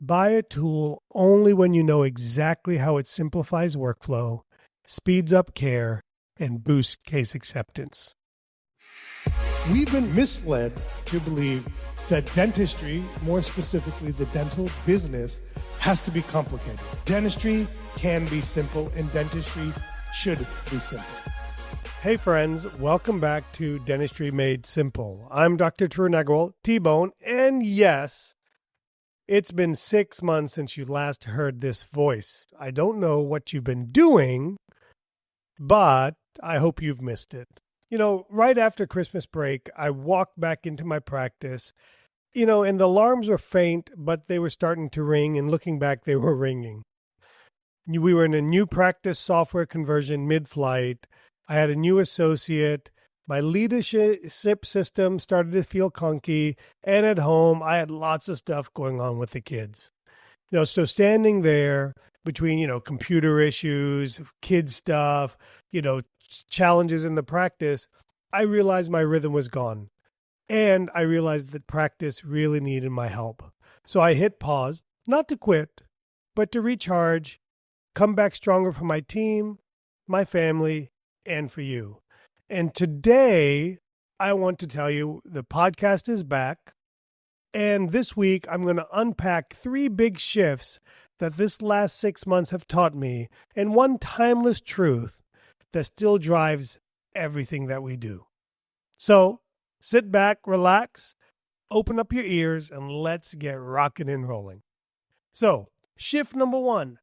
Buy a tool only when you know exactly how it simplifies workflow, speeds up care, and boosts case acceptance. We've been misled to believe that dentistry, more specifically the dental business, has to be complicated. Dentistry can be simple, and dentistry should be simple. Hey friends, welcome back to Dentistry Made Simple. I'm Dr. Tarun Agarwal, T-Bone, and yes, it's been 6 months since you last heard this voice. I don't know what you've been doing, but I hope you've missed it. You know, right after Christmas break, I walked back into my practice, and the alarms were faint, but they were starting to ring, and looking back, they were ringing. We were in a new practice software conversion mid-flight. I had a new associate. My leadership system started to feel clunky, and at home, I had lots of stuff going on with the kids. So standing there between, computer issues, kid stuff, challenges in the practice, I realized my rhythm was gone. And I realized that practice really needed my help. So I hit pause, not to quit, but to recharge, come back stronger for my team, my family, and for you. And today, I want to tell you the podcast is back. And this week, I'm going to unpack 3 big shifts that this last 6 months have taught me, and one timeless truth that still drives everything that we do. So sit back, relax, open up your ears, and let's get rocking and rolling. So, shift number 1.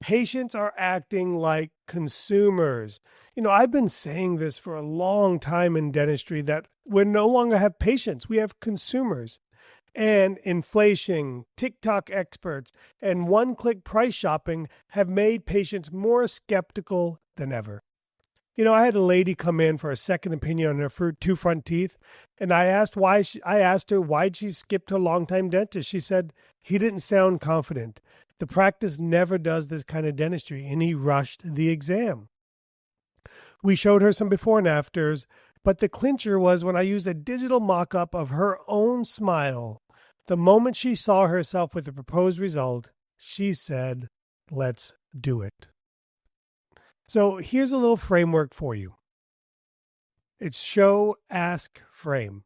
Patients are acting like consumers. I've been saying this for a long time in dentistry that we no longer have patients, we have consumers. And inflation, TikTok experts, and one-click price shopping have made patients more skeptical than ever. I had a lady come in for a second opinion on her 2 front teeth, and I asked her why'd she skip to a long-time dentist. She said he didn't sound confident. The practice never does this kind of dentistry, and he rushed the exam. We showed her some before and afters, but the clincher was when I used a digital mock-up of her own smile. The moment she saw herself with the proposed result, she said, "Let's do it." So here's a little framework for you. It's show, ask, frame.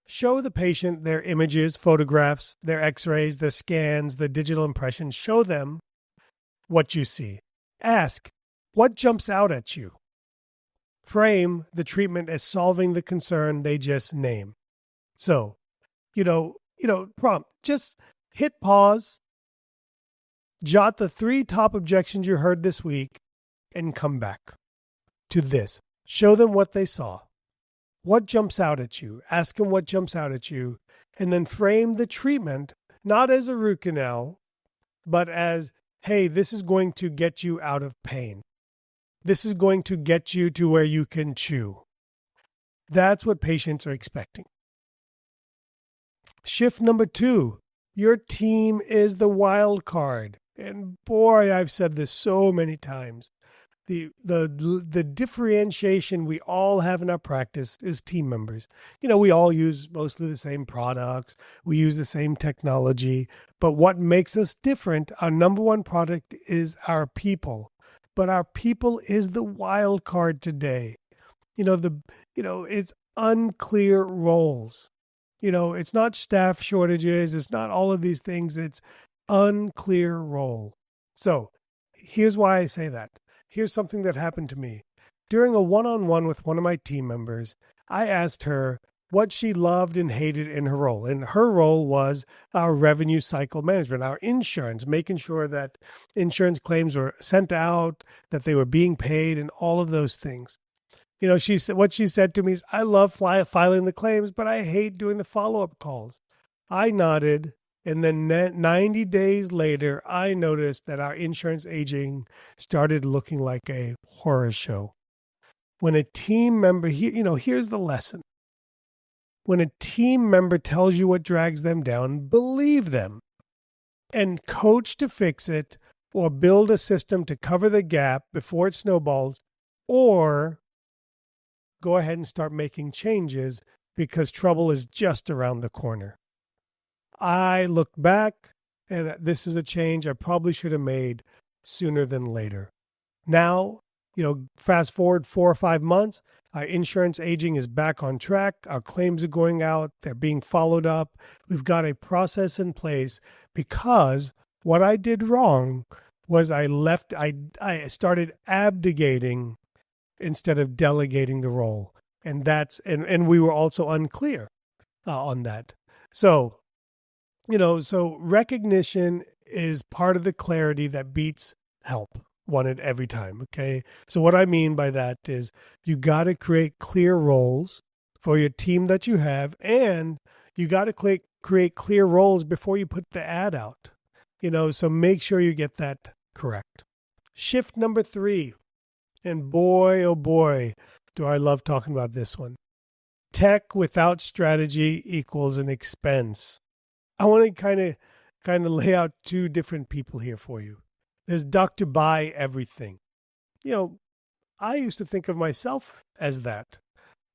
Show the patient their images, photographs, their x-rays, their scans, the digital impressions. Show them what you see. Ask, what jumps out at you? Frame the treatment as solving the concern they just named. So, prompt, just hit pause, jot the 3 top objections you heard this week, and come back to this. Show them what they saw. What jumps out at you? Ask them what jumps out at you, and then frame the treatment not as a root canal, but as, hey, this is going to get you out of pain. This is going to get you to where you can chew. That's what patients are expecting. Shift number 2, your team is the wild card. And boy, I've said this so many times. The differentiation we all have in our practice is team members. We all use mostly the same products. We use the same technology. But what makes us different, our number 1 product is our people. But our people is the wild card today. It's unclear roles. It's not staff shortages. It's not all of these things. It's unclear role. So here's why I say that. Here's something that happened to me. During a one-on-one with one of my team members, I asked her what she loved and hated in her role. And her role was our revenue cycle management, our insurance, making sure that insurance claims were sent out, that they were being paid, and all of those things. What she said to me is, I love filing the claims, but I hate doing the follow-up calls. I nodded. And then 90 days later, I noticed that our insurance aging started looking like a horror show. When a team member, here's the lesson. When a team member tells you what drags them down, believe them and coach to fix it, or build a system to cover the gap before it snowballs, or go ahead and start making changes because trouble is just around the corner. I looked back And this is a change I probably should have made sooner than later. Now, fast forward 4 or 5 months, our insurance aging is back on track. Our claims are going out. They're being followed up. We've got a process in place because what I did wrong was I started abdicating instead of delegating the role. And we were also unclear on that. So recognition is part of the clarity that beats help wanted every time. Okay. So what I mean by that is you got to create clear roles for your team that you have, and you got to create clear roles before you put the ad out, so make sure you get that correct. Shift number 3. And boy, oh boy, do I love talking about this one. Tech without strategy equals an expense. I want to kind of lay out 2 different people here for you. There's Dr. Buy Everything. I used to think of myself as that.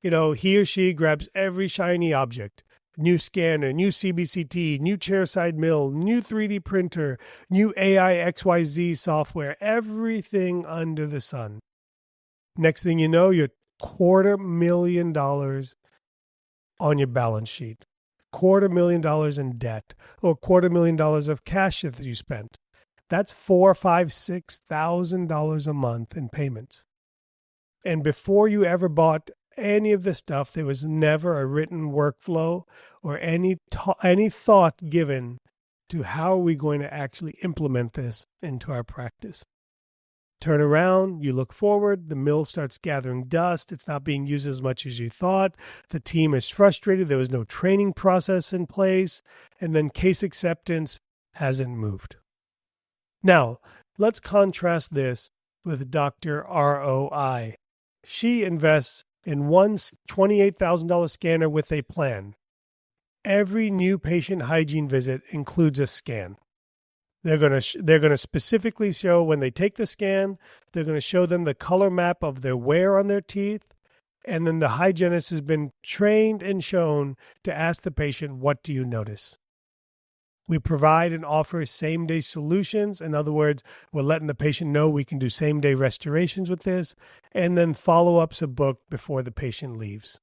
He or she grabs every shiny object. New scanner, new CBCT, new chairside mill, new 3D printer, new AI XYZ software, everything under the sun. Next thing you know, you're $250,000 on your balance sheet. $250,000 in debt, or $250,000 of cash that you spent. That's $4,000, $5,000, $6,000 a month in payments. And before you ever bought any of this stuff, there was never a written workflow or any thought given to how are we going to actually implement this into our practice. Turn around, you look forward, the mill starts gathering dust. It's not being used as much as you thought. The team is frustrated. There was no training process in place. And then case acceptance hasn't moved. Now, let's contrast this with Dr. ROI. She invests in one $28,000 scanner with a plan. Every new patient hygiene visit includes a scan. They're going to specifically show when they take the scan, they're going to show them the color map of their wear on their teeth. And then the hygienist has been trained and shown to ask the patient, what do you notice? We provide and offer same-day solutions. In other words, we're letting the patient know we can do same-day restorations with this, and then follow-ups are booked before the patient leaves.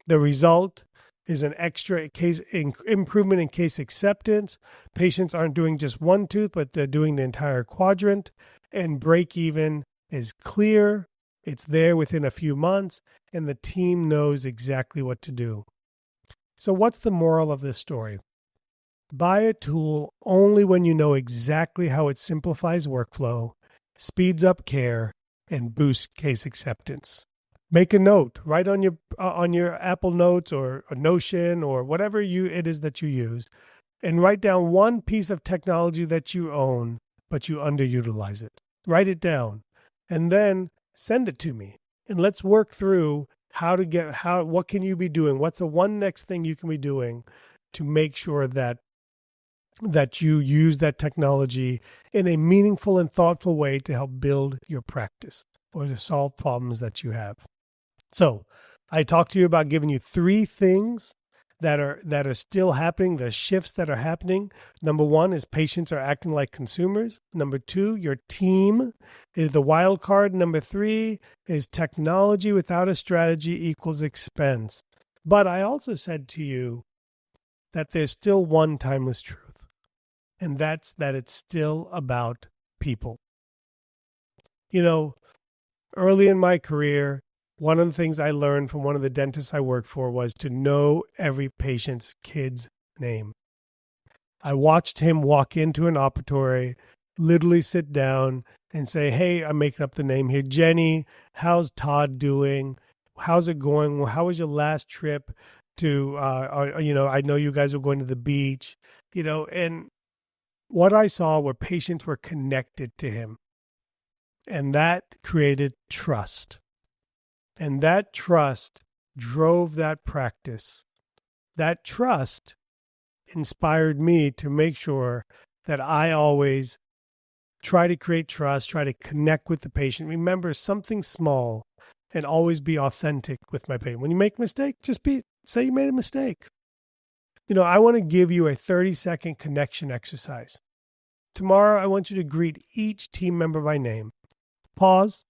The result is an extra case improvement in case acceptance. Patients aren't doing just one tooth, but they're doing the entire quadrant, and break-even is clear. It's there within a few months, and the team knows exactly what to do. So what's the moral of this story? Buy a tool only when you know exactly how it simplifies workflow, speeds up care, and boosts case acceptance. Make a note, write on your Apple Notes or a Notion or whatever it is that you use, and write down one piece of technology that you own, but you underutilize it. Write it down, and then send it to me, and let's work through what can you be doing? What's the one next thing you can be doing to make sure that you use that technology in a meaningful and thoughtful way to help build your practice or to solve problems that you have. So I talked to you about giving you 3 things that are still happening, the shifts that are happening. Number 1 is patients are acting like consumers. Number 2, your team is the wild card. Number 3 is technology without a strategy equals expense. But I also said to you that there's still one timeless truth, and that's that it's still about people. Early in my career, one of the things I learned from one of the dentists I worked for was to know every patient's kid's name. I watched him walk into an operatory, literally sit down and say, hey, I'm making up the name here, Jenny, how's Todd doing? How's it going? How was your last trip to, I know you guys were going to the beach, and what I saw were patients were connected to him. And that created trust. And that trust drove that practice. That trust inspired me to make sure that I always try to create trust, try to connect with the patient. Remember something small and always be authentic with my patient. When you make a mistake, say you made a mistake. I want to give you a 30-second connection exercise. Tomorrow, I want you to greet each team member by name. Pause,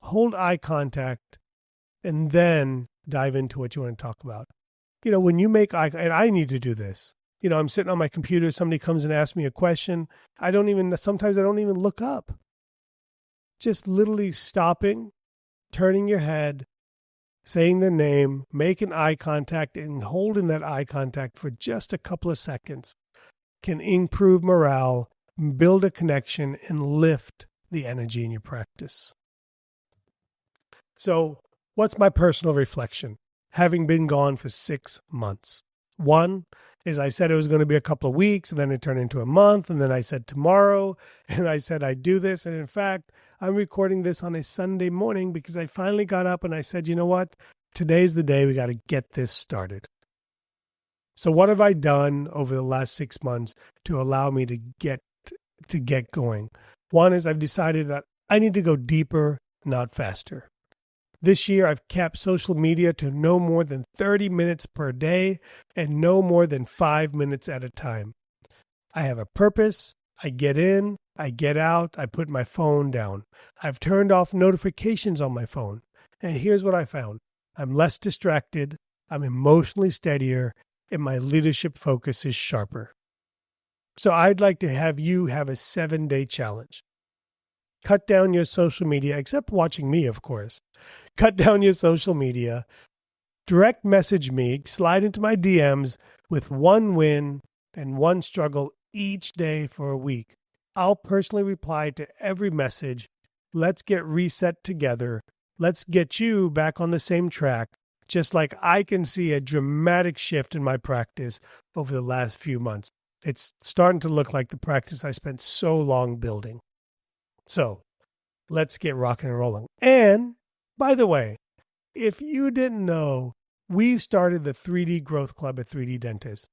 hold eye contact, and then dive into what you want to talk about. When you make eye, and I need to do this. I'm sitting on my computer, somebody comes and asks me a question. Sometimes I don't even look up. Just literally stopping, turning your head, saying the name, making eye contact, and holding that eye contact for just a couple of seconds can improve morale, build a connection, and lift the energy in your practice. So, what's my personal reflection, having been gone for 6 months? One is I said it was going to be a couple of weeks, and then it turned into a month, and then I said tomorrow, and I said I'd do this. And in fact, I'm recording this on a Sunday morning because I finally got up and I said, you know what? Today's the day we got to get this started. So what have I done over the last 6 months to allow me to get going? One is I've decided that I need to go deeper, not faster. This year, I've capped social media to no more than 30 minutes per day and no more than 5 minutes at a time. I have a purpose. I get in, I get out, I put my phone down. I've turned off notifications on my phone. And here's what I found. I'm less distracted, I'm emotionally steadier, and my leadership focus is sharper. So I'd like to have you have a 7-day challenge. Cut down your social media, except watching me, of course. Cut down your social media, direct message me, slide into my DMs with one win and one struggle each day for a week. I'll personally reply to every message. Let's get reset together. Let's get you back on the same track, just like I can see a dramatic shift in my practice over the last few months. It's starting to look like the practice I spent so long building. So let's get rocking and rolling. And by the way, if you didn't know, we've started the 3D Growth Club at 3D Dentist.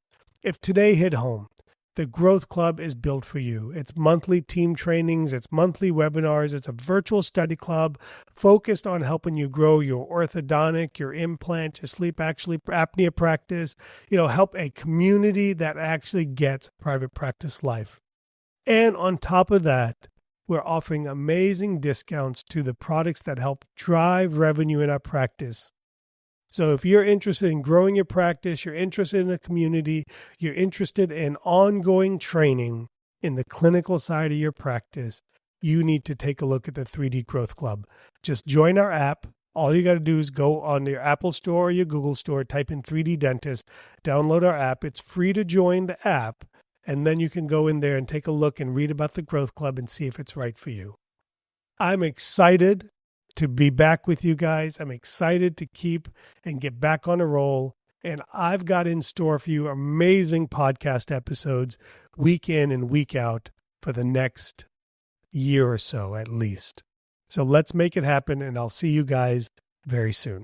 If today hit home, the Growth Club is built for you. It's monthly team trainings, it's monthly webinars, it's a virtual study club focused on helping you grow your orthodontic, your implant, your sleep apnea practice, help a community that actually gets private practice life. And on top of that, we're offering amazing discounts to the products that help drive revenue in our practice. So if you're interested in growing your practice, you're interested in a community, you're interested in ongoing training in the clinical side of your practice, you need to take a look at the 3D Growth Club. Just join our app. All you got to do is go on your Apple Store or your Google Store, type in 3D Dentist, download our app. It's free to join the app. And then you can go in there and take a look and read about the Growth Club and see if it's right for you. I'm excited to be back with you guys. I'm excited to keep and get back on a roll. And I've got in store for you amazing podcast episodes week in and week out for the next year or so at least. So let's make it happen, and I'll see you guys very soon.